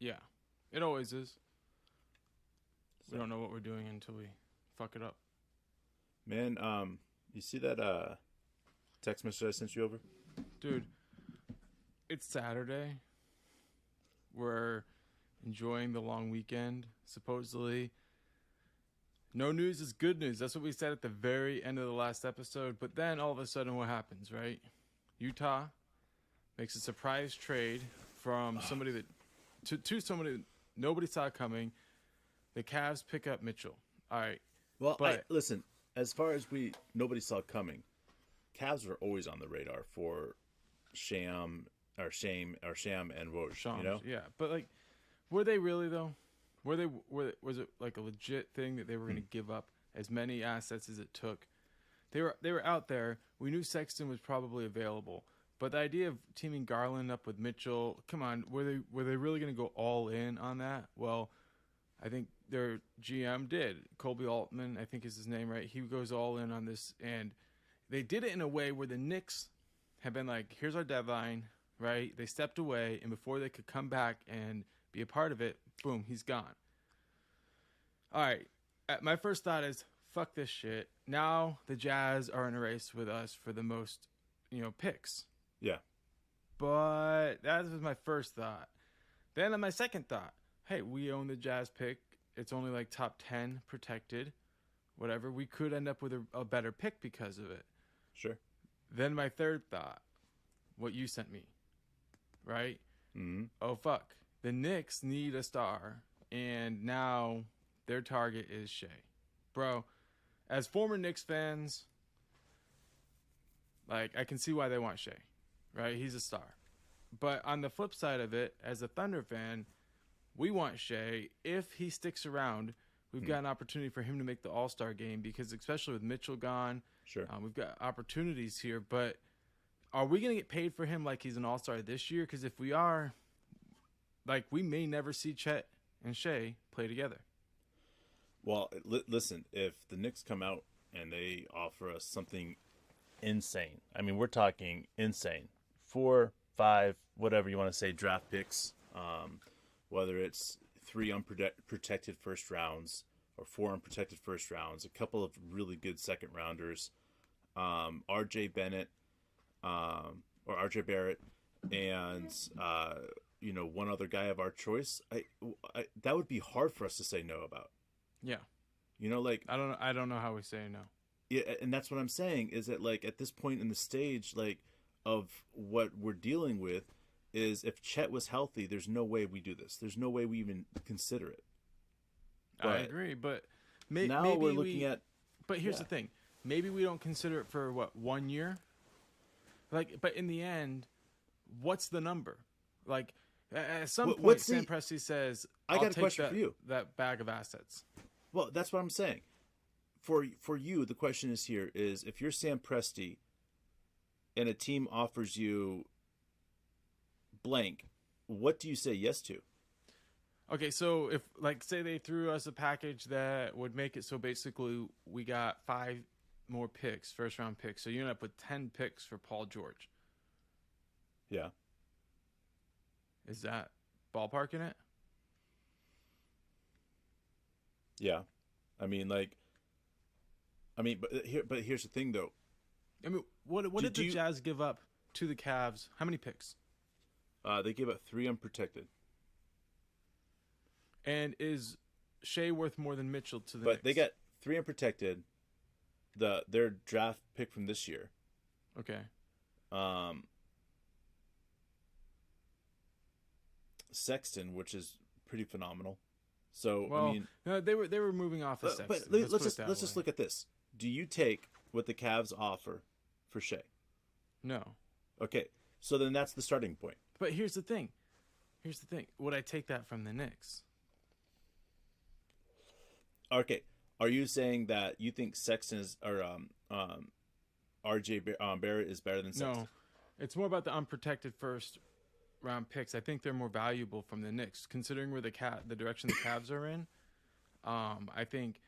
Yeah, it always is. We don't know what we're doing until we fuck it up. Man, you see that text message I sent you over? Dude, it's Saturday. We're enjoying the long weekend, supposedly. No news is good news. That's what we said at the very end of the last episode. But then all of a sudden, what happens, right? Utah makes a surprise trade from somebody that to somebody that nobody saw coming. The Cavs pick up Mitchell. All right, Well, but listen. As far as nobody saw coming, Cavs were always on the radar for Sham and Woj. You Shams, know? yeah. But like, were they really though? Was it like a legit thing that they were going to give up as many assets as it took? They were out there. We knew Sexton was probably available, but the idea of teaming Garland up with Mitchell, come on, were they really going to go all in on that? Well, I think their GM did. Colby Altman, I think is his name, right? He goes all in on this, and they did it in a way where the Knicks have been like, here's our deadline, right? They stepped away, and before they could come back and be a part of it, boom, he's gone. All right, my first thought is, fuck this shit. Now the Jazz are in a race with us for the most, picks. Yeah. But that was my first thought. Then on my second thought, hey, we own the Jazz pick. It's only like top 10 protected, whatever. We could end up with a better pick because of it. Sure. Then my third thought, what you sent me, right? Mm-hmm. Oh, fuck. The Knicks need a star, and now their target is Shai. Bro, as former Knicks fans, like, I can see why they want Shai, right? He's a star. But on the flip side of it, as a Thunder fan, we want Shai. If he sticks around, we've got an opportunity for him to make the All-Star game because especially with Mitchell gone, Sure. we've got opportunities here. But are we going to get paid for him like he's an All-Star this year? Because if we are, like, we may never see Chet and Shai play together. Well, listen, if the Knicks come out and they offer us something insane, I mean, we're talking insane, 4, 5, whatever you want to say, draft picks, whether it's 3 unprotected first rounds or 4 unprotected first rounds, a couple of really good second rounders, R.J. Bennett or R.J. Barrett, and one other guy of our choice. That would be hard for us to say no about. Yeah. Like I don't know how we say no. Yeah, and that's what I'm saying is that like at this point in the stage like of what we're dealing with is if Chet was healthy, there's no way we do this. There's no way we even consider it. I agree, but now maybe we're looking at. But here's the thing: maybe we don't consider it for 1 year. Like, but in the end, what's the number? Like, at some point, Sam Presti says, "I got a question for you." That bag of assets. Well, that's what I'm saying. For you, the question is here is if you're Sam Presti, and a team offers you blank, what do you say yes to? Okay, so if, like, say they threw us a package that would make it so basically we got 5 more picks, first-round picks, so you end up with 10 picks for Paul George. Yeah. Is that ballparking it? Yeah. But here's the thing, though. I mean, what did the Jazz give up to the Cavs? How many picks? They gave up 3 unprotected. And is Shai worth more than Mitchell to the But Knicks? they got 3 unprotected. Their draft pick from this year. Okay. Sexton, which is pretty phenomenal. So well, no, they were moving off of Sexton. But let's just look at this. Do you take what the Cavs offer for Shai? No. Okay, so then that's the starting point. But here's the thing. Would I take that from the Knicks? Okay, are you saying that you think Sexton is or R.J. Barrett is better than Sexton? No, it's more about the unprotected first round picks. I think they're more valuable from the Knicks, considering where the direction the Cavs are in. I think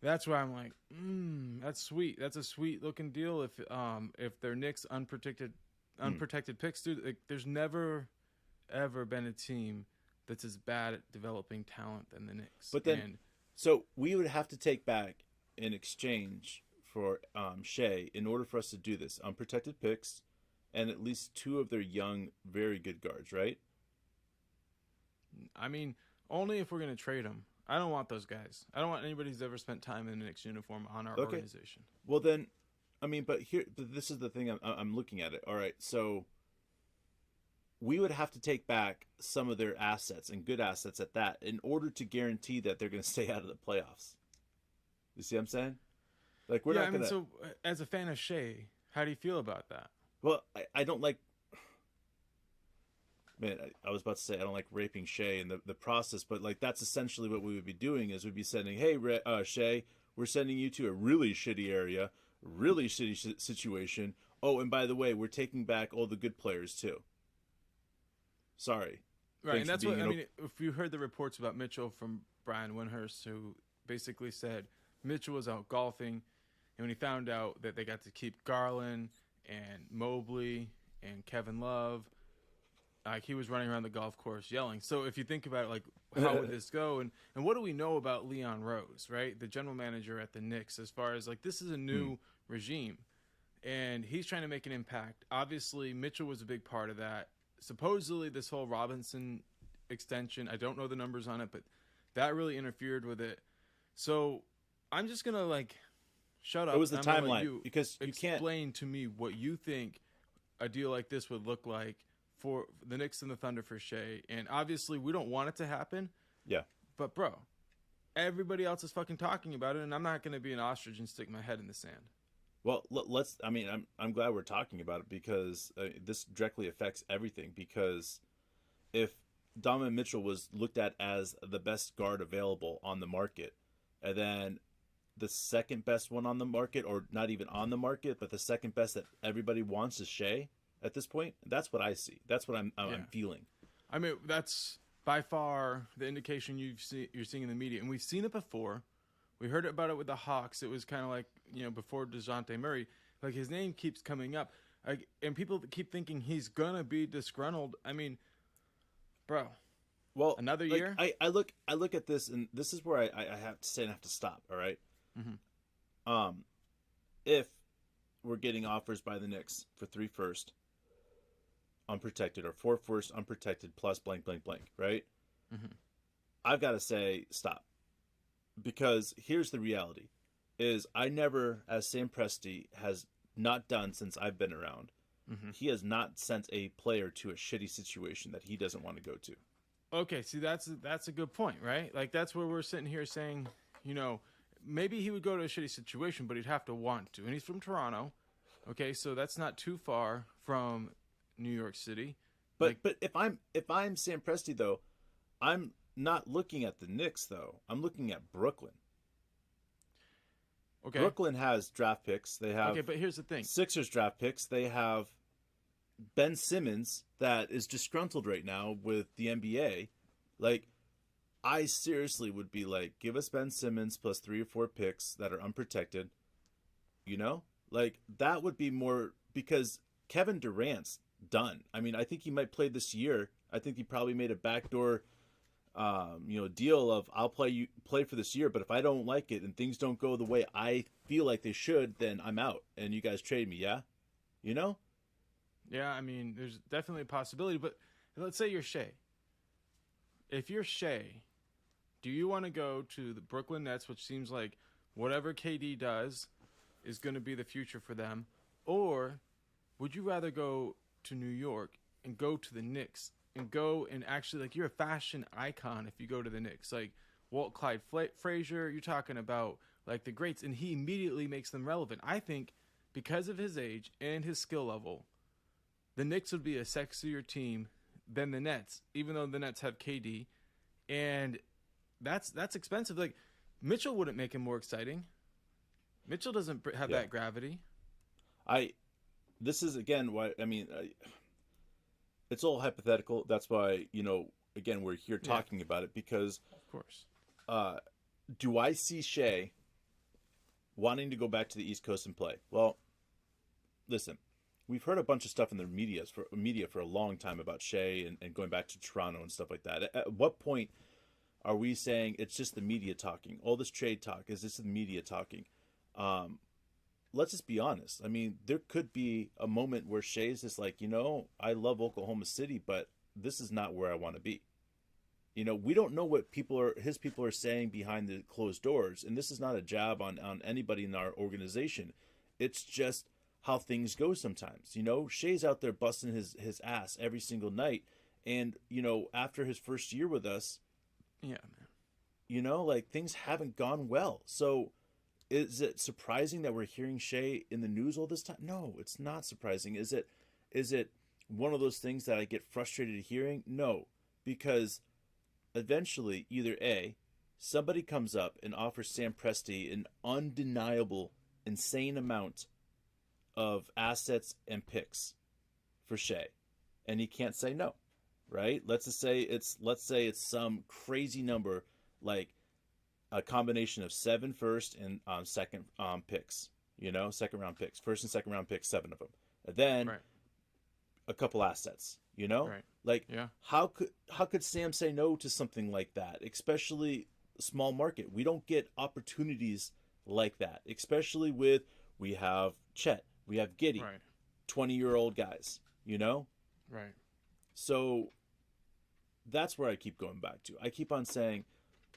that's why I'm like, that's sweet. That's a sweet looking deal. If they're Knicks unprotected picks, dude, like, there's never ever been a team that's as bad at developing talent than the Knicks. But then, so we would have to take back in exchange for Shai in order for us to do this unprotected picks and at least 2 of their young, very good guards, right? I mean, only if we're going to trade them. I don't want those guys. I don't want anybody who's ever spent time in a Knicks uniform on our organization. Well, then, I mean, but this is the thing I'm looking at it. All right, so we would have to take back some of their assets and good assets at that in order to guarantee that they're going to stay out of the playoffs. You see what I'm saying? Like we're not going to. So as a fan of Shai, how do you feel about that? Well, I don't like. Man, I was about to say I don't like raping Shai in the process, but like that's essentially what we would be doing is we'd be sending, hey, Shai, we're sending you to a really shitty area, really shitty situation. Oh, and by the way, we're taking back all the good players too. Sorry. Right, and that's what I mean. If you heard the reports about Mitchell from Brian Windhurst, who basically said Mitchell was out golfing, and when he found out that they got to keep Garland and Mobley and Kevin Love, like he was running around the golf course yelling. So if you think about it, like how would this go, and what do we know about Leon Rose, right, the general manager at the Knicks, as far as like this is a new regime, and he's trying to make an impact. Obviously, Mitchell was a big part of that. Supposedly, this whole Robinson extension, I don't know the numbers on it, but that really interfered with it. So I'm just gonna like shut up. It was the timeline because you can't explain to me what you think a deal like this would look like for the Knicks and the Thunder for Shai. And obviously, we don't want it to happen. Yeah. But bro, everybody else is fucking talking about it, and I'm not gonna be an ostrich and stick my head in the sand. Well, let's. I mean, I'm glad we're talking about it because this directly affects everything. Because if Donovan Mitchell was looked at as the best guard available on the market, and then the second best one on the market, or not even on the market, but the second best that everybody wants is Shai at this point, that's what I see. That's what I'm feeling. I mean, that's by far the indication you're seeing in the media, and we've seen it before. We heard about it with the Hawks. It was kind of like, before DeJounte Murray, like his name keeps coming up, and people keep thinking he's gonna be disgruntled. I mean, bro. Well, another year. I look at this, and this is where I have to say and have to stop. All right. Mm-hmm. If we're getting offers by the Knicks for 3 first, unprotected, or 4 first unprotected plus blank blank blank, right? Mm-hmm. I've got to say stop. Because here's the reality, is I never, as Sam Presti has not done since I've been around, he has not sent a player to a shitty situation that he doesn't want to go to. Okay, see, that's a good point, right? Like, that's where we're sitting here saying, maybe he would go to a shitty situation, but he'd have to want to. And he's from Toronto, okay, so that's not too far from New York City. But if I'm Sam Presti, though, I'm not looking at the Knicks, though. I'm looking at Brooklyn. Okay. Brooklyn has draft picks. They have. Okay, but here's the thing. Sixers draft picks. They have Ben Simmons that is disgruntled right now with the NBA. Like, I seriously would be like, give us Ben Simmons plus 3 or 4 picks that are unprotected. Like that would be more, because Kevin Durant's done. I mean, I think he might play this year. I think he probably made a backdoor deal of I'll play for this year, but if I don't like it and things don't go the way I feel like they should, then I'm out and you guys trade me, yeah? Yeah, I mean, there's definitely a possibility, but let's say you're Shai. If you're Shai, do you want to go to the Brooklyn Nets, which seems like whatever KD does is going to be the future for them, or would you rather go to New York and go to the Knicks and go and actually, like, you're a fashion icon if you go to the Knicks. Like, Walt Clyde Frazier, you're talking about, like, the greats, and he immediately makes them relevant. I think because of his age and his skill level, the Knicks would be a sexier team than the Nets, even though the Nets have KD. And that's expensive. Like, Mitchell wouldn't make him more exciting. Mitchell doesn't have that gravity. This is, again, what I mean, it's all hypothetical. That's why, again, we're here talking about it because, of course, do I see Shai wanting to go back to the East Coast and play? Well, listen, we've heard a bunch of stuff in the media for a long time about Shai and going back to Toronto and stuff like that. At what point are we saying it's just the media talking? All this trade talk is just the media talking. Let's just be honest. I mean, there could be a moment where Shai's just like, I love Oklahoma City, but this is not where I want to be. We don't know what his people are saying behind the closed doors, and this is not a jab on anybody in our organization. It's just how things go sometimes. Shai's out there busting his ass every single night, and after his first year with us, yeah, man, like things haven't gone well. So is it surprising that we're hearing Shai in the news all this time? No, it's not surprising. Is it one of those things that I get frustrated hearing? No, because eventually, either A, somebody comes up and offers Sam Presti an undeniable, insane amount of assets and picks for Shai, and he can't say no, right? Let's say it's some crazy number, like a combination of 7 first and second picks, second round picks, first and second round picks, 7 of them, and then right. a couple assets, Right. Like, yeah. how could Sam say no to something like that, especially small market? We don't get opportunities like that, especially we have Chet, we have Giddey, Right. 20-year-old guys, Right. So that's where I keep going back to. I keep on saying,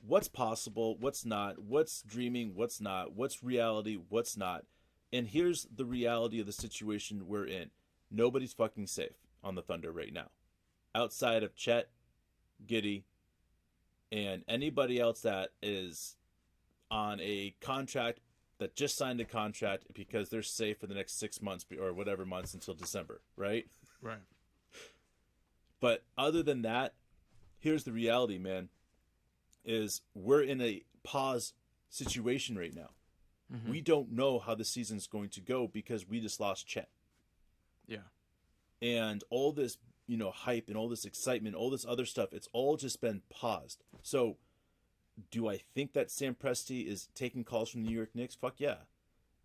what's possible, what's not, what's dreaming, what's not, what's reality, what's not. And here's the reality of the situation we're in. Nobody's fucking safe on the Thunder right now, outside of Chet, Giddey, and anybody else that is on a contract that just signed a contract because they're safe for the next 6 months or whatever months until December, right? Right. But other than that, here's the reality, man, is we're in a pause situation right now. Mm-hmm. We don't know how the season's going to go because we just lost Chet. Yeah. And all this, hype and all this excitement, all this other stuff, it's all just been paused. So do I think that Sam Presti is taking calls from the New York Knicks? Fuck yeah.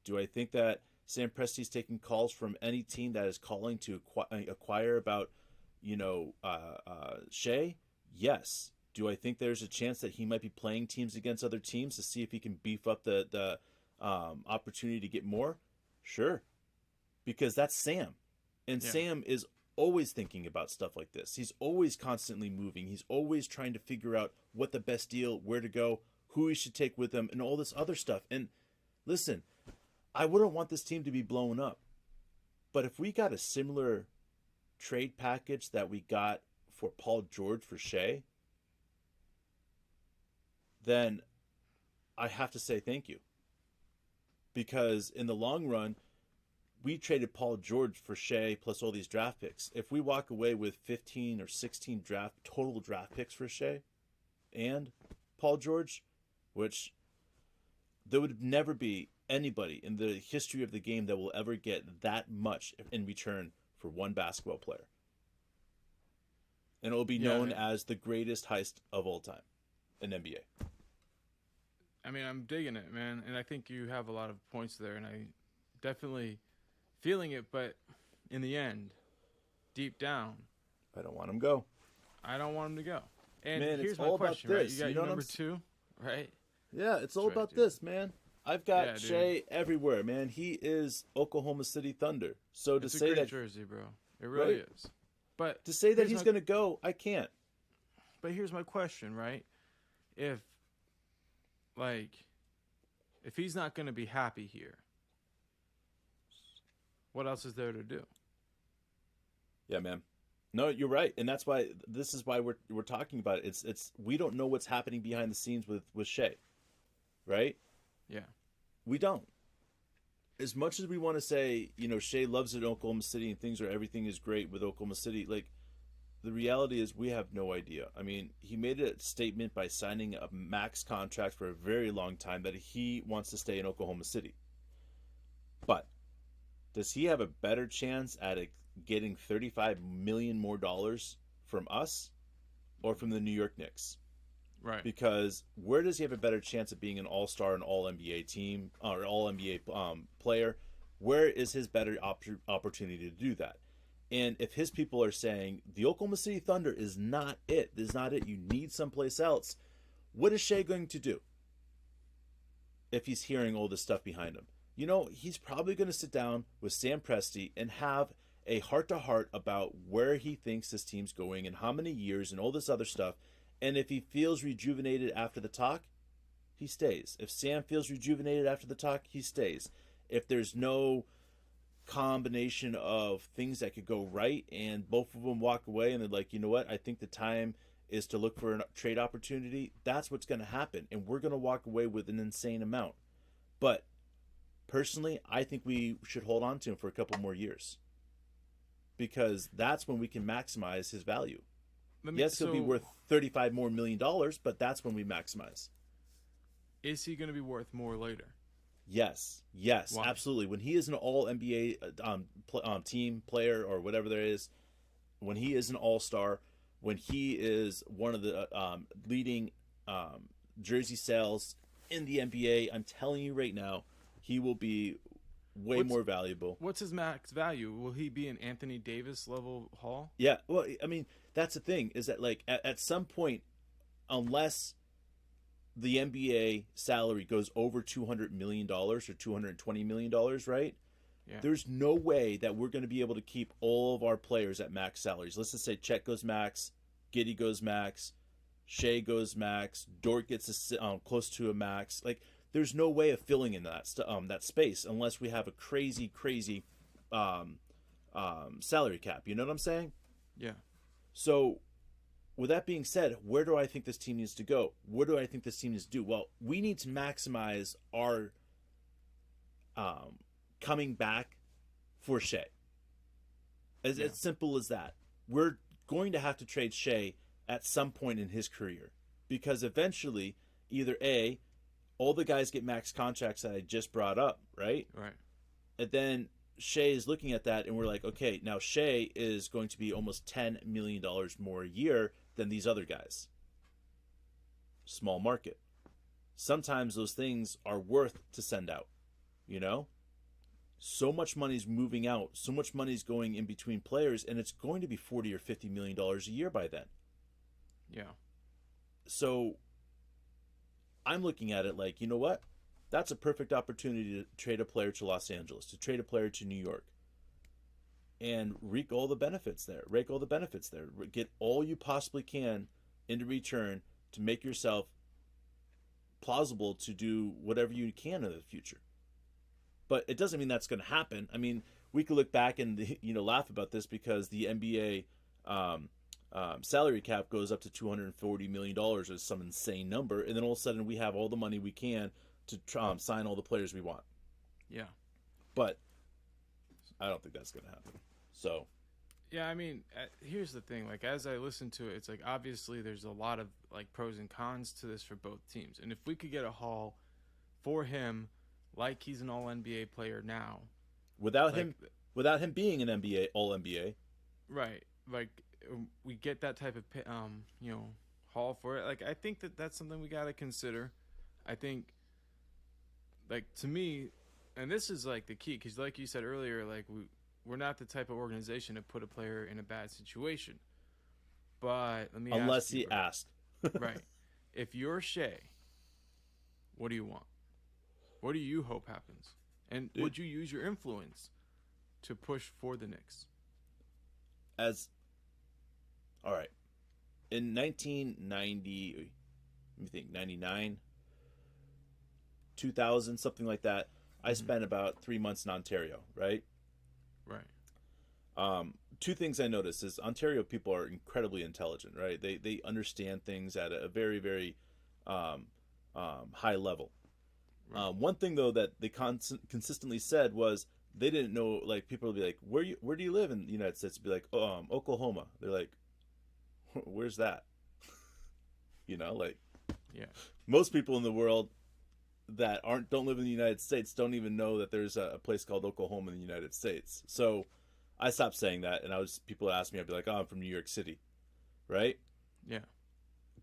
Do I think that Sam Presti is taking calls from any team that is calling to acquire about, Shai? Yes. Do I think there's a chance that he might be playing teams against other teams to see if he can beef up the opportunity to get more? Sure. Because that's Sam. And Yeah. Sam is always thinking about stuff like this. He's always constantly moving. He's always trying to figure out what the best deal, where to go, who he should take with him, and all this other stuff. And listen, I wouldn't want this team to be blown up. But if we got a similar trade package that we got for Paul George for Shai, then I have to say thank you. Because in the long run, we traded Paul George for Shai plus all these draft picks. If we walk away with 15 or 16 total draft picks for Shai and Paul George, which there would never be anybody in the history of the game that will ever get that much in return for one basketball player. And it will be known as the greatest heist of all time in NBA. I mean, I'm digging it, man. And I think you have a lot of points there, and I definitely feeling it, but in the end, deep down, I don't want him go. I don't want him to go. And man, here's it's my all question, about right? this. You got You know your what number 2, right? Yeah, it's all right, about dude. this, man. I've got Yeah, dude. Shai everywhere, man. He is Oklahoma City Thunder. So to It's a say great that jersey, bro. It really Right? is. But to say that here's he's my- going to go, I can't. But here's my question, right? If he's not going to be happy here, what else is there to do? Yeah, man. No, you're right, and that's why this is why we're talking about it. It's we don't know what's happening behind the scenes with Shai, right? Yeah. We don't. As much as we want to say, Shai loves it in Oklahoma City and everything is great with Oklahoma City, like the reality is we have no idea. I mean, he made a statement by signing a max contract for a very long time that he wants to stay in Oklahoma City. But does he have a better chance at getting $35 million more from us or from the New York Knicks? Right. Because where does he have a better chance of being an all-star and all-NBA team or all-NBA player? Where is his better opportunity to do that? And if his people are saying the Oklahoma City Thunder is not it, this is not it, you need someplace else, what is Shai going to do if he's hearing all this stuff behind him? You know, he's probably going to sit down with Sam Presti and have a heart-to-heart about where he thinks this team's going and how many years and all this other stuff. And if he feels rejuvenated after the talk, he stays. If Sam feels rejuvenated after the talk, he stays. If there's no combination of things that could go right and both of them walk away and they're like, you know what, I think the time is to look for a trade opportunity, that's what's going to happen. And we're going to walk away with an insane amount. But personally, I think we should hold on to him for a couple more years, because that's when we can maximize his value. Yes, he'll be worth $35 more million, but that's when we maximize. Is he going to be worth more later? Yes, wow. Absolutely. When he is an all NBA team player or whatever there is, when he is an all-star, when he is one of the leading jersey sales in the NBA, I'm telling you right now, he will be way more valuable. What's his max value? Will he be an Anthony Davis level haul? Yeah, well, I mean, that's the thing, is that like at some point, unless the NBA salary goes over $200 million or $220 million, right? Yeah. There's no way that we're going to be able to keep all of our players at max salaries. Let's just say Chet goes max, Giddey goes max, Shai goes max, Dort gets close to a max. Like, there's no way of filling in that space unless we have a crazy salary cap. You know what I'm saying? Yeah. So, with that being said, where do I think this team needs to go? What do I think this team needs to do? Well, we need to maximize our coming back for Shai. As simple as that. We're going to have to trade Shai at some point in his career, because eventually, either A, all the guys get max contracts that I just brought up, right? Right. And then Shai is looking at that, and we're like, okay, now Shai is going to be almost $10 million more a year than these other guys. Small market. Sometimes those things are worth to send out, you know? So much money's moving out, so much money's going in between players, and it's going to be $40 or $50 million a year by then. Yeah. So I'm looking at it like, you know what? That's a perfect opportunity to trade a player to Los Angeles, to trade a player to New York, and reap all the benefits there. Get all you possibly can in return to make yourself plausible to do whatever you can in the future. But it doesn't mean that's going to happen. I mean, we could look back and laugh about this, because the NBA salary cap goes up to $240 million or some insane number, and then all of a sudden we have all the money we can to sign all the players we want. Yeah. But I don't think that's going to happen. So. Yeah, I mean, here's the thing. Like, as I listen to it, it's like, obviously there's a lot of like pros and cons to this for both teams. And if we could get a haul for him, like he's an all NBA player now, without him being an NBA all NBA, right? Like, we get that type of haul for it. Like, I think that's something we got to consider. I think, like, to me, and this is like the key, because like you said earlier, like we're not the type of organization to put a player in a bad situation. But let me unless ask you, he asked. Right. If you're Shai, what do you want? What do you hope happens? And would you use your influence to push for the Knicks? All right. In 1990, let me think, 99, 2000, something like that, I spent about 3 months in Ontario, right? Right. Two things I noticed is Ontario people are incredibly intelligent, right? They understand things at a very, very high level. Right. One thing, though, that they consistently said was they didn't know, like, people would be like, where do you live in the United States? Be like, Oklahoma. They're like, where's that? Like, yeah. Most people in the world that don't live in the United States don't even know that there's a place called Oklahoma in the United States. So I stopped saying that, and people would ask me, I'd be like, I'm from New York City, right? Yeah.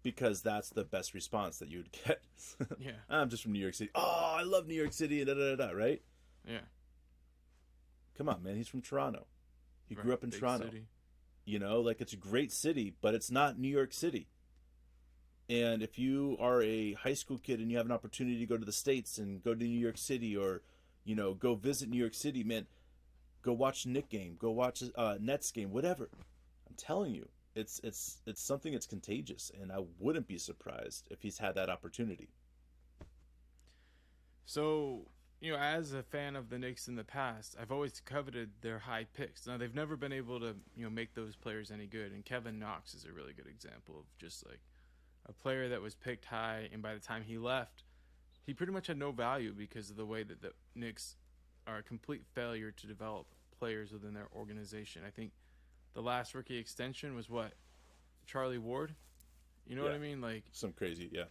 Because that's the best response that you would get. Yeah. I'm just from New York City. Oh, I love New York City, and da-da-da-da, right? Yeah. Come on, man. He's from Toronto. He Right, grew up in big Toronto. city. Like it's a great city, but it's not New York City. And if you are a high school kid and you have an opportunity to go to the States and go to New York City, or, go visit New York City, man, go watch a Knick game, go watch a Nets game, whatever. I'm telling you, it's something that's contagious, and I wouldn't be surprised if he's had that opportunity. So, as a fan of the Knicks in the past, I've always coveted their high picks. Now, they've never been able to, make those players any good. And Kevin Knox is a really good example of just like a player that was picked high, and by the time he left, he pretty much had no value because of the way that the Knicks are a complete failure to develop players within their organization. I think the last rookie extension was what? Charlie Ward? You know what I mean? Like some crazy, yeah.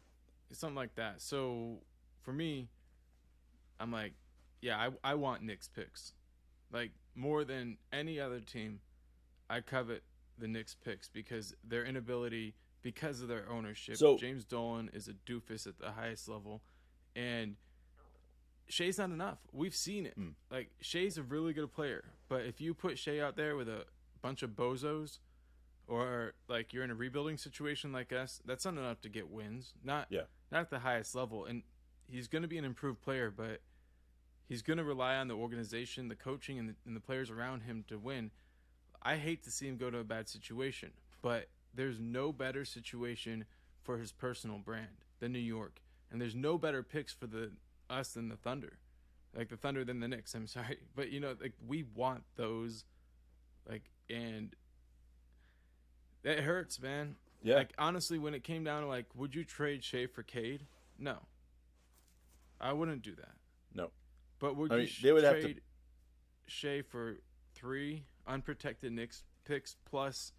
Something like that. So for me, I'm like, yeah, I want Knicks picks. Like more than any other team, I covet the Knicks picks because their inability, because of their ownership. So, James Dolan is a doofus at the highest level, and Shai's not enough. We've seen it. Like Shai's a really good player, but if you put Shai out there with a bunch of bozos, or like you're in a rebuilding situation like us, that's not enough to get wins. Not at the highest level. And he's going to be an improved player, but he's going to rely on the organization, the coaching, and the players around him to win. I hate to see him go to a bad situation, but there's no better situation for his personal brand than New York, and there's no better picks for us than the Thunder, like the Thunder than the Knicks. I'm sorry, but like we want those, and that hurts, man. Yeah. Like honestly, when it came down to would you trade Shai for Cade? No, I wouldn't do that. No. But would they would trade have to... Shai for 3 unprotected Knicks picks plus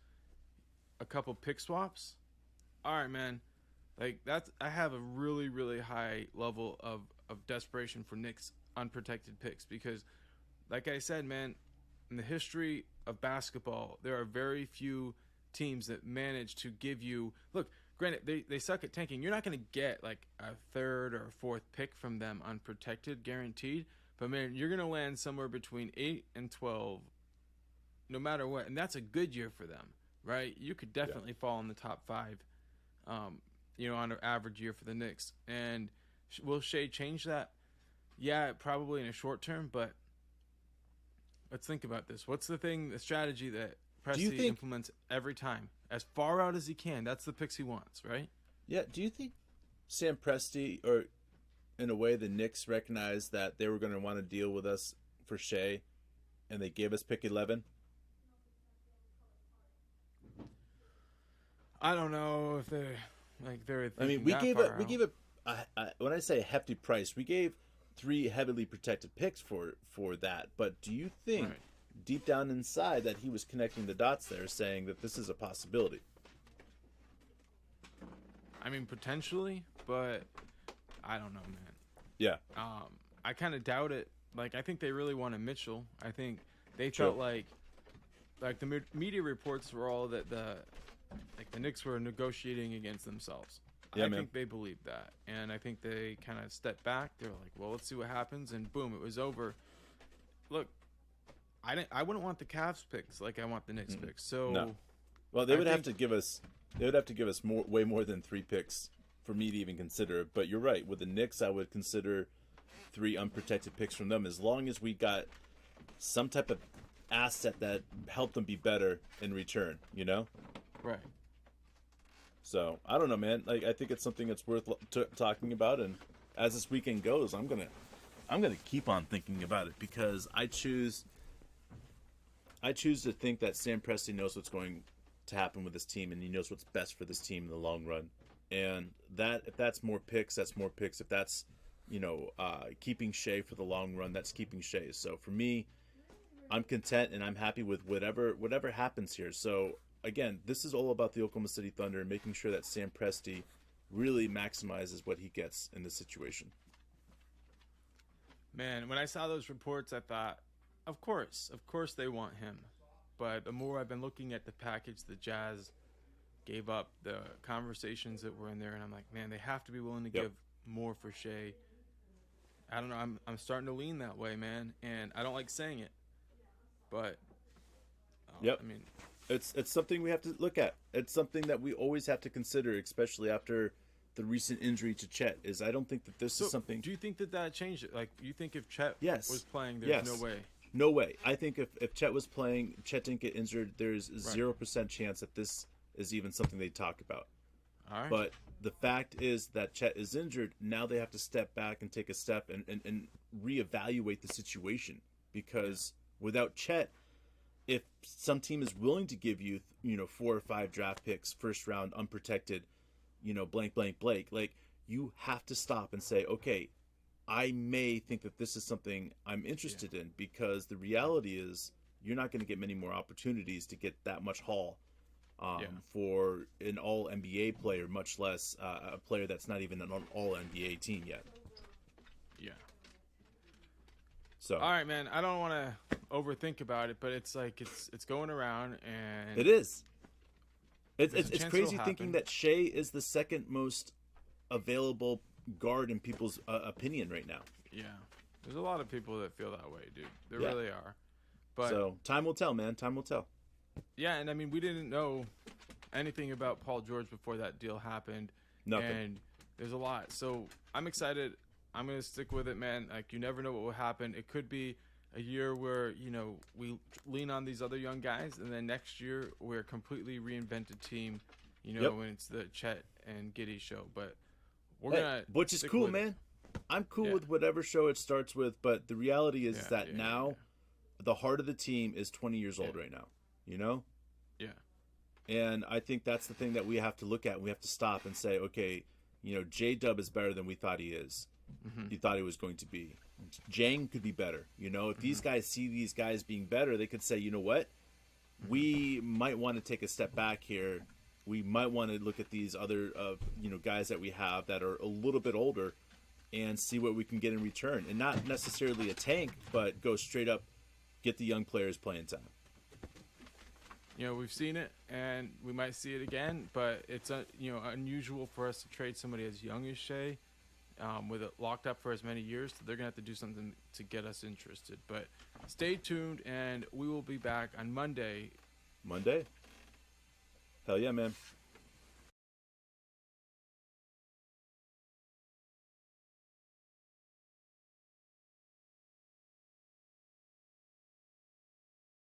a couple pick swaps? All right, man. Like I have a really, really high level of desperation for Knicks unprotected picks because, like I said, man, in the history of basketball, there are very few teams that manage to give you. Look, granted, they suck at tanking. You're not going to get like a 3rd or 4th pick from them unprotected, guaranteed. But man, you're going to land somewhere between 8 and 12, no matter what, and that's a good year for them, right? You could definitely fall in the top 5, on an average year for the Knicks. And will Shai change that? Yeah, probably in a short term. But let's think about this. What's the strategy that Presti implements every time, as far out as he can? That's the picks he wants, right? Yeah. Do you think Sam Presti, or in a way the Knicks, recognized that they were going to want to deal with us for Shai, and they gave us pick 11? I don't know if they're. I mean, we gave it. When I say a hefty price, we gave 3 heavily protected picks for that. But do you think? Right. Deep down inside that he was connecting the dots there, saying that this is a possibility? I mean, potentially, but I don't know, man. Yeah. I kind of doubt it. Like, I think they really wanted Mitchell. I think they felt like the media reports were all that the Knicks were negotiating against themselves. Yeah, I think they believed that, and I think they kind of stepped back. They were like, well, let's see what happens, and boom, it was over. Look, I wouldn't want the Cavs picks like I want the Knicks picks. So, no. Well, they would have to give us way more than 3 picks for me to even consider it. But you're right. With the Knicks, I would consider 3 unprotected picks from them, as long as we got some type of asset that helped them be better in return. Right. So I don't know, man. Like, I think it's something that's worth talking about, and as this weekend goes, I'm gonna keep on thinking about it, because I choose to think that Sam Presti knows what's going to happen with this team, and he knows what's best for this team in the long run. And that, if that's more picks, that's more picks. If that's keeping Shai for the long run, that's keeping Shai. So for me, I'm content and I'm happy with whatever happens here. So again, this is all about the Oklahoma City Thunder and making sure that Sam Presti really maximizes what he gets in this situation. Man, when I saw those reports, I thought, of course they want him. But the more I've been looking at the package the Jazz gave up, the conversations that were in there, and I'm like, man, they have to be willing to give more for Shai. I don't know. I'm starting to lean that way, man, and I don't like saying it. But Yep. I mean, It's something we have to look at. It's something that we always have to consider, especially after the recent injury to Chet. Is I don't think that this is something. do you think that changed it? Like, you think if Chet Yes. was playing, there's Yes. no way? No way. I think if Chet was playing, Chet didn't get injured, there's 0% chance that this is even something they talk about. All right. But the fact is that Chet is injured. Now they have to step back and take a step and reevaluate the situation. Because without Chet, if some team is willing to give you, 4 or 5 draft picks, first round, unprotected, blank, like, you have to stop and say, okay, I may think that this is something I'm interested in, because the reality is you're not going to get many more opportunities to get that much haul for an all NBA player, much less a player that's not even an all NBA team yet. Yeah. So all right, man. I don't want to overthink about it, but it's like it's going around, and it is. There's a It's chance crazy it'll thinking happen. that Shai is the second most available guard in people's opinion right now. Yeah. There's a lot of people that feel that way, dude. There Yeah. really are. But So time will tell, man. Time will tell. yeah, and I mean, we didn't know anything about Paul George before that deal happened. Nothing. And there's a lot. So I'm excited. I'm going to stick with it, man. Like, you never know what will happen. It could be a year where, we lean on these other young guys, and then next year we're a completely reinvented team, Yep. when it's the Chet and Giddey show. But we're Hey, going to which is cool, man. I'm cool with whatever show it starts with, but the reality is that now the heart of the team is 20 years old right now, Yeah. And I think that's the thing that we have to look at. We have to stop and say, okay, J-Dub is better than we thought he is. He thought he was going to be. Jang could be better. If these guys see these guys being better, they could say, you know what? We might want to take a step back here. We might want to look at these other, guys that we have that are a little bit older and see what we can get in return. And not necessarily a tank, but go straight up, get the young players playing time. We've seen it, and we might see it again, but it's unusual for us to trade somebody as young as Shai, with it locked up for as many years. So they're gonna have to do something to get us interested. But stay tuned, and we will be back on Monday. Monday? Hell yeah, man.